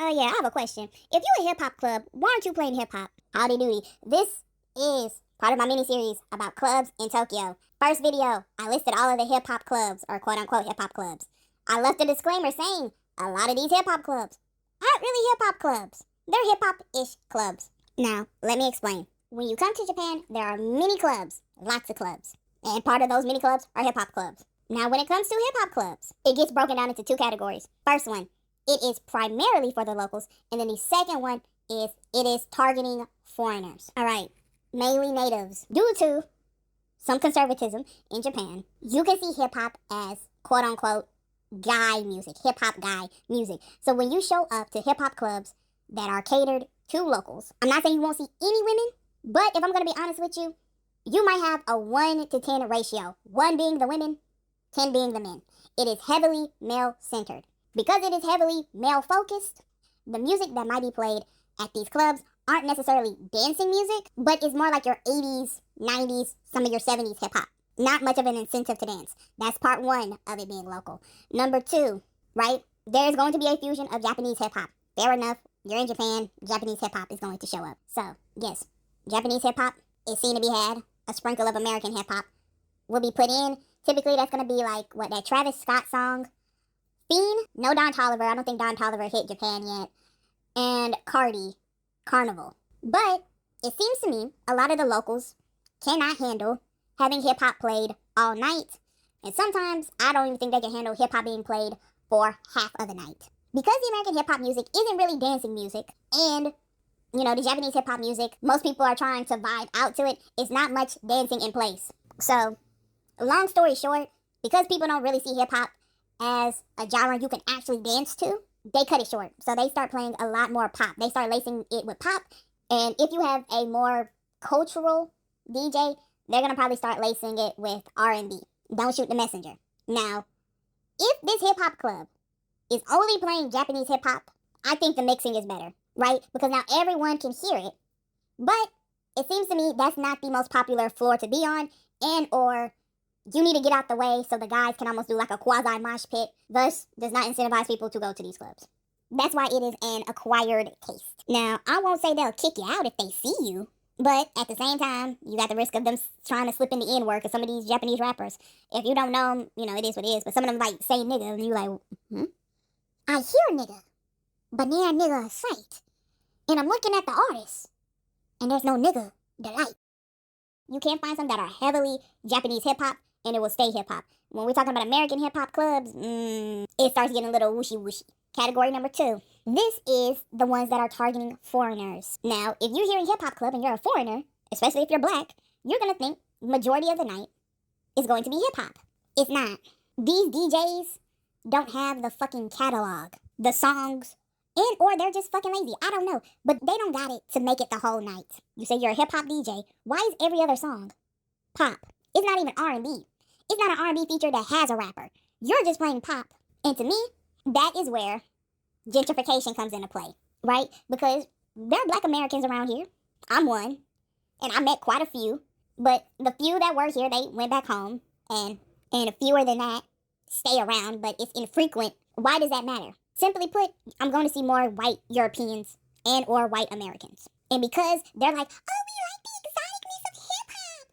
Oh yeah, I have a question. If you're a hip hop club, why aren't you playing hip hop? Howdy doody. This is part of my mini series about clubs in Tokyo. First video, I listed all of the hip hop clubs, or quote unquote hip hop clubs. I left a disclaimer saying a lot of these hip hop clubs aren't really hip hop clubs. They're hip hop ish clubs. Now, let me explain. When you come to Japan, there are many clubs, lots of clubs. And part of those mini clubs are hip hop clubs. Now, when it comes to hip hop clubs, it gets broken down into two categories. First one, it is primarily for the locals, and then the second one is it is targeting foreigners. All right, mainly natives. Due to some conservatism in Japan, you can see hip hop as quote unquote guy music, hip hop guy music. So when you show up to hip hop clubs that are catered to locals, I'm not saying you won't see any women, but if I'm gonna be honest with you, you might have a 1 to 10 ratio. 1 being the women, 10 being the men. It is heavily male centered. Because it is heavily male focused, the music that might be played at these clubs aren't necessarily dancing music, but it's more like your 80s, 90s, some of your 70s hip hop. Not much of an incentive to dance. That's part one of it being local. Number two, right? There's going to be a fusion of Japanese hip hop. Fair enough. You're in Japan, Japanese hip hop is going to show up. So, yes, Japanese hip hop is seen to be had. A sprinkle of American hip hop will be put in. Typically, that's going to be like, that Travis Scott song? Fiend? No Don Toliver. I don't think Don Toliver hit Japan yet. And Cardi, Carnival. But it seems to me a lot of the locals cannot handle having hip-hop played all night. And sometimes I don't even think they can handle hip-hop being played for half of the night. Because the American hip-hop music isn't really dancing music, and, you know, the Japanese hip-hop music, most people are trying to vibe out to it, it's not much dancing in place. So, long story short, because people don't really see hip-hop as a genre you can actually dance to, they cut it short. So they start playing a lot more pop. They start lacing it with pop. And if you have a more cultural DJ, they're going to probably start lacing it with R&B. Don't shoot the messenger. Now, if this hip-hop club is only playing Japanese hip-hop, I think the mixing is better, right? Because now everyone can hear it. But it seems to me that's not the most popular floor to be on, and or you need to get out the way so the guys can almost do like a quasi mosh pit, thus does not incentivize people to go to these clubs. That's why it is an acquired taste. Now, I won't say they'll kick you out if they see you, but at the same time, you got the risk of them trying to slip in the N-word, because some of these Japanese rappers, if you don't know them, you know, it is what it is, but some of them like say nigga, and you like, I hear nigga, but near nigga a sight, and I'm looking at the artist, and there's no nigga delight. You can't find some that are heavily Japanese hip-hop, and it will stay hip-hop. When we're talking about American hip-hop clubs, it starts getting a little whooshy-whooshy. Category number 2. This is the ones that are targeting foreigners. Now, if you're hearing hip-hop club and you're a foreigner, especially if you're black, you're going to think majority of the night is going to be hip-hop. It's not. These DJs don't have the fucking catalog, the songs, and or they're just fucking lazy. I don't know. But they don't got it to make it the whole night. You say you're a hip-hop DJ. Why is every other song pop? It's not even R&B. It's not an R&B feature that has a rapper. You're just playing pop. And to me, that is where gentrification comes into play, right? Because there are black Americans around here. I'm one. And I met quite a few. But the few that were here, they went back home. And fewer than that stay around, but it's infrequent. Why does that matter? Simply put, I'm going to see more white Europeans and or white Americans. And because they're like, oh, we like the exoticness of hip-hop,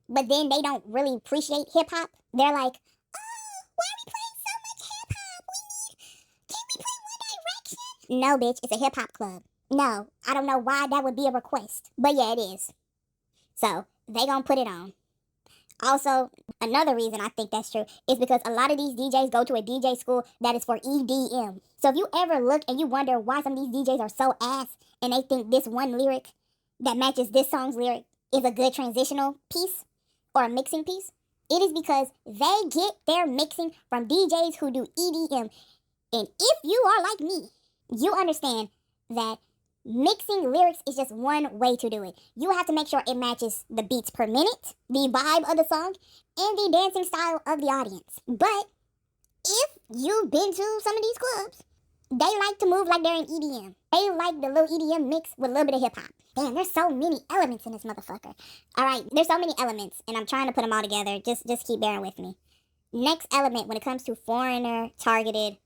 but then they don't really appreciate hip-hop, they're like, oh, why are we playing so much hip-hop? Can't we play One Direction? No, bitch, it's a hip-hop club. No, I don't know why that would be a request. But yeah, it is. So, they gonna put it on. Also, another reason I think that's true is because a lot of these DJs go to a DJ school that is for EDM. So if you ever look and you wonder why some of these DJs are so ass and they think this one lyric that matches this song's lyric is a good transitional piece or a mixing piece, it is because they get their mixing from DJs who do EDM. And if you are like me, you understand that mixing lyrics is just one way to do it. You have to make sure it matches the beats per minute, the vibe of the song, and the dancing style of the audience. But if you've been to some of these clubs, they like to move like they're in EDM. They like the little EDM mix with a little bit of hip-hop. Damn, there's so many elements in this motherfucker. All right, there's so many elements, and I'm trying to put them all together. Just keep bearing with me. Next element when it comes to foreigner-targeted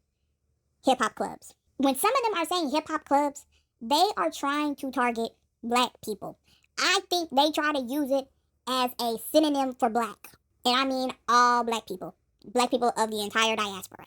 hip-hop clubs. When some of them are saying hip-hop clubs, they are trying to target black people. I think they try to use it as a synonym for black. And I mean all black people of the entire diaspora,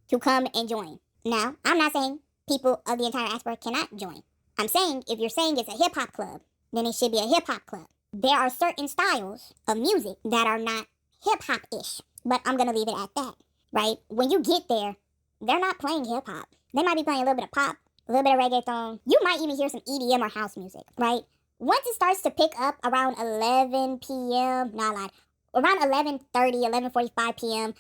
to come and join. Now, I'm not saying people of the entire diaspora cannot join. I'm saying if you're saying it's a hip-hop club, then it should be a hip-hop club. There are certain styles of music that are not hip-hop-ish, but I'm going to leave it at that, right? When you get there, they're not playing hip-hop. They might be playing a little bit of pop, a little bit of reggaeton. You might even hear some EDM or house music, right? Once it starts to pick up around 11 p.m., not a lot, around 11:30, 11:45 p.m.,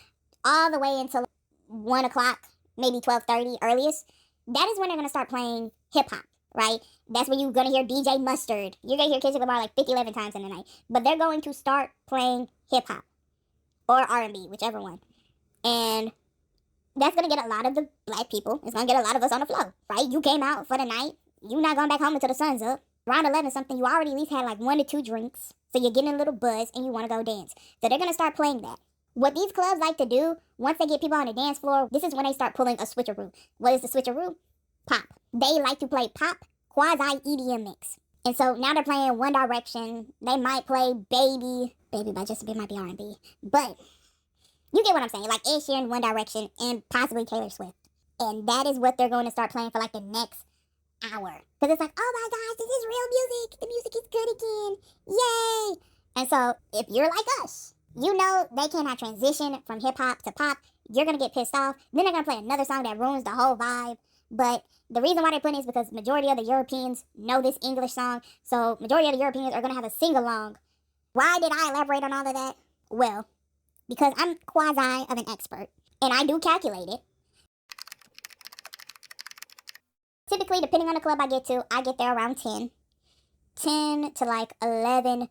all the way until 1 o'clock, maybe 12:30 earliest, that is when they're going to start playing hip-hop, right? That's when you're going to hear DJ Mustard. You're going to hear Kendrick Lamar like 50, 11 times in the night. But they're going to start playing hip-hop or R&B, whichever one. And that's going to get a lot of the black people. It's going to get a lot of us on the floor, right? You came out for the night. You're not going back home until the sun's up. Around 11 something, you already at least had like 1 to 2 drinks. So you're getting a little buzz and you want to go dance. So they're going to start playing that. What these clubs like to do, once they get people on the dance floor, this is when they start pulling a switcheroo. What is the switcheroo? Pop. They like to play pop, quasi-EDM mix. And so now they're playing One Direction. They might play Baby. Baby by Just a Bit might be R&B. But you get what I'm saying. Like Ed Sheeran, One Direction, and possibly Taylor Swift. And that is what they're going to start playing for like the next hour. Because it's like, oh my gosh, this is real music. The music is good again. Yay! And so if you're like us, you know they cannot transition from hip-hop to pop. You're going to get pissed off. Then they're going to play another song that ruins the whole vibe. But the reason why they're putting it is because majority of the Europeans know this English song. So majority of the Europeans are going to have a sing-along. Why did I elaborate on all of that? Well, because I'm quasi of an expert. And I do calculate it. Typically, depending on the club I get there around 10. 10 to like 11.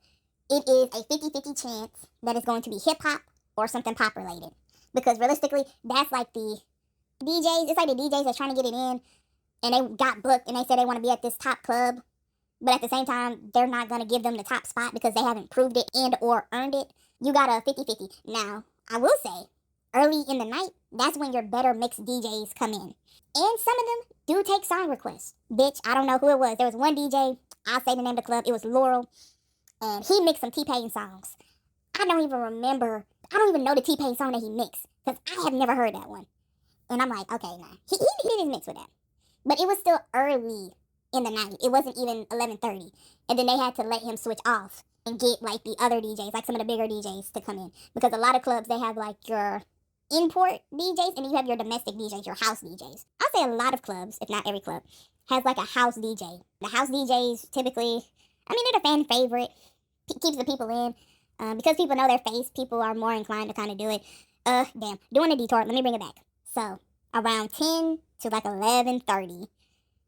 It is a 50-50 chance that it's going to be hip-hop or something pop-related. Because realistically, that's like the DJs. It's like the DJs that's trying to get it in. And they got booked and they said they want to be at this top club. But at the same time, they're not going to give them the top spot because they haven't proved it and or earned it. You got a 50-50. Now, I will say, early in the night, that's when your better mixed DJs come in. And some of them do take song requests. Bitch, I don't know who it was. There was one DJ, I'll say the name of the club, it was Laurel. And he mixed some T-Pain songs. I don't even know the T-Pain song that he mixed. Because I have never heard that one. And I'm like, okay, nah. He did his mix with that. But it was still early in the night. It wasn't even 11:30. And then they had to let him switch off and get like the other DJs, like some of the bigger DJs to come in. Because a lot of clubs, they have like your import DJs and then you have your domestic DJs, your house DJs. I'll say a lot of clubs, if not every club, has like a house DJ. The house DJs typically, they're the fan favorite. Keeps the people in. Because people know their face, people are more inclined to kind of do it. Doing a detour, let me bring it back. So, around 10 to like 11:30,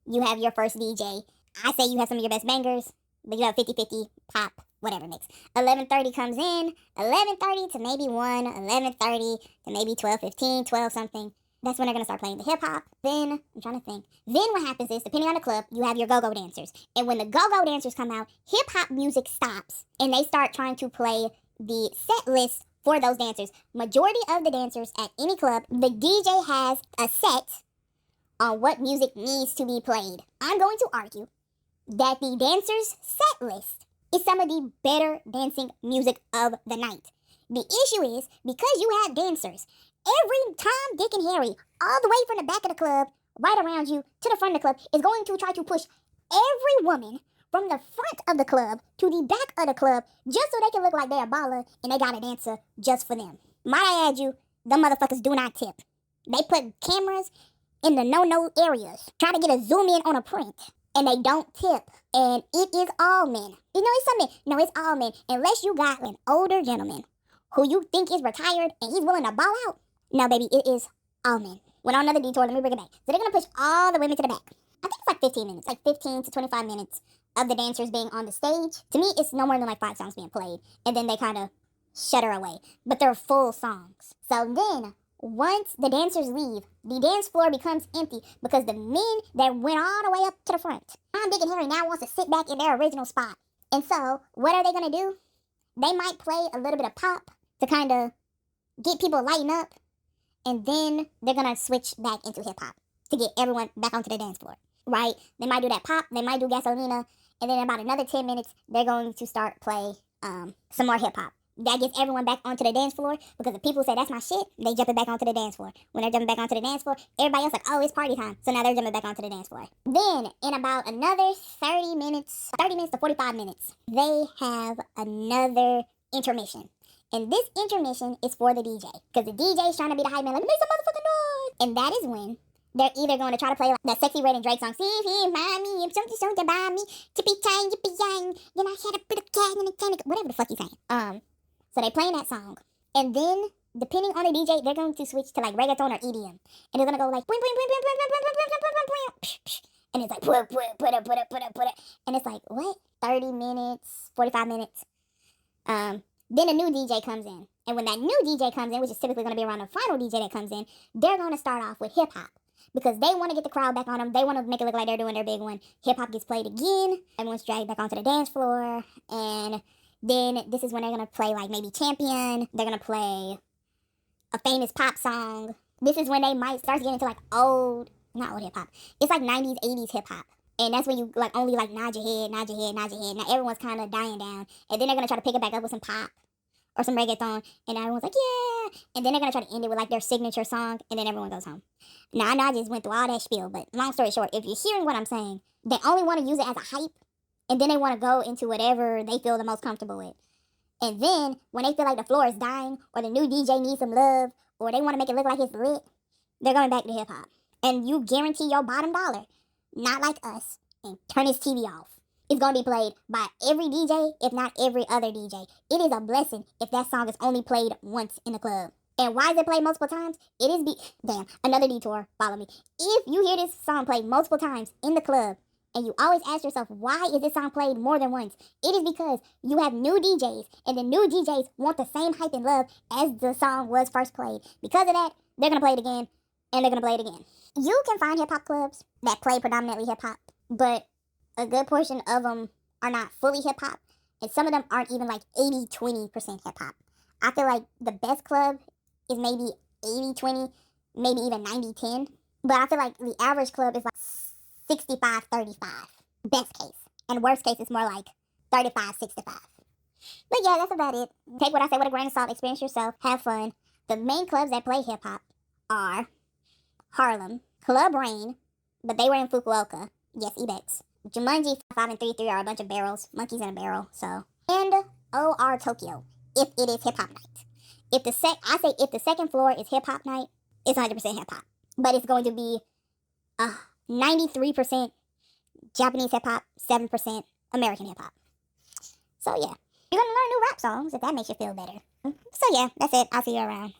you have your first DJ. I say you have some of your best bangers, but you have 50-50 pop, whatever mix. 11:30 comes in, 11:30 to maybe 1, 11:30 to maybe 12:15, 12 something. That's when they're going to start playing the hip-hop. Then, I'm trying to think. Then what happens is, depending on the club, you have your go-go dancers. And when the go-go dancers come out, hip-hop music stops. And they start trying to play the set list for those dancers. Majority of the dancers at any club, the DJ has a set on what music needs to be played. I'm going to argue that the dancers' set list is some of the better dancing music of the night. The issue is, because you have dancers, every Tom, Dick, and Harry, all the way from the back of the club, right around you, to the front of the club, is going to try to push every woman from the front of the club to the back of the club just so they can look like they're a baller and they got a dancer just for them. Might I add you, them motherfuckers do not tip. They put cameras in the no-no areas, try to get a zoom in on a print, and they don't tip. And it is all men. It's some men. No, it's all men. Unless you got an older gentleman who you think is retired and he's willing to ball out. No, baby, it is all men. Went on another detour, let me bring it back. So they're going to push all the women to the back. I think it's like 15 minutes, like 15 to 25 minutes of the dancers being on the stage. To me, it's no more than like 5 songs being played. And then they kind of shudder away. But they're full songs. So then, once the dancers leave, the dance floor becomes empty because the men that went all the way up to the front, Tom, Dick, and Harry now wants to sit back in their original spot. And so, what are they going to do? They might play a little bit of pop to kind of get people lighten up. And then they're going to switch back into hip-hop. to get everyone back onto the dance floor, right? They might do that pop, they might do Gasolina, and then in about another 10 minutes, they're going to start play some more hip-hop. That gets everyone back onto the dance floor, because if people say, that's my shit, they jumping back onto the dance floor. When they're jumping back onto the dance floor, everybody else like, oh, it's party time. So now they're jumping back onto the dance floor. Then, in about another 30 minutes to 45 minutes, they have another intermission. And this intermission is for the DJ, because the DJ is trying to be the hype man, like, make some motherfucking noise. And that is when they're either going to try to play like that Sexy Red and Drake song, see if he mind me, if something by me, tippy tang, yippee yang, then I had a bit of cat and a chemical, whatever the fuck he's saying. So they playing that song, and then depending on the DJ, they're going to switch to like reggaeton or EDM, and they're gonna go like, and it's like put it, and it's like what, 30 minutes, 45 minutes. Then a new DJ comes in, and when that new DJ comes in, which is typically gonna be around the final DJ that comes in, they're gonna start off with hip hop. Because they want to get the crowd back on them. They want to make it look like they're doing their big one. Hip-hop gets played again. Everyone's dragged back onto the dance floor. And then this is when they're going to play like maybe Champion. They're going to play a famous pop song. This is when they might start getting into like not old hip-hop. It's like 90s, 80s hip-hop. And that's when you like only like nod your head. Now everyone's kind of dying down. And then they're going to try to pick it back up with some pop or some reggaeton, and everyone's like, yeah, and then they're gonna try to end it with like their signature song, and then everyone goes home. Now I know I just went through all that spiel, but long story short, if you're hearing what I'm saying, they only want to use it as a hype, and then they want to go into whatever they feel the most comfortable with. And then when they feel like the floor is dying, or the new DJ needs some love, or they want to make it look like it's lit, they're going back to hip hop. And you guarantee your bottom dollar, not like us, and turn his TV off. It's going to be played by every DJ, if not every other DJ. It is a blessing if that song is only played once in the club. And why is it played multiple times? It is damn, another detour, follow me. If you hear this song played multiple times in the club, and you always ask yourself, why is this song played more than once? It is because you have new DJs, and the new DJs want the same hype and love as the song was first played. Because of that, they're going to play it again, and they're going to play it again. You can find hip-hop clubs that play predominantly hip-hop, but a good portion of them are not fully hip-hop, and some of them aren't even like 80-20% hip-hop. I feel like the best club is maybe 80-20, maybe even 90-10, but I feel like the average club is like 65-35, best case, and worst case is more like 35-65. But yeah, that's about it. Take what I say with a grain of salt, experience yourself, have fun. The main clubs that play hip-hop are Harlem, Club Rain, but they were in Fukuoka, yes, Ibex. Jumanji 5 and 3 are a bunch of barrels, monkeys in a barrel, so. And OR Tokyo, if it is hip-hop night. If the second floor is hip-hop night, it's 100% hip-hop. But it's going to be 93% Japanese hip-hop, 7% American hip-hop. So yeah, you're going to learn new rap songs if that makes you feel better. So yeah, that's it. I'll see you around.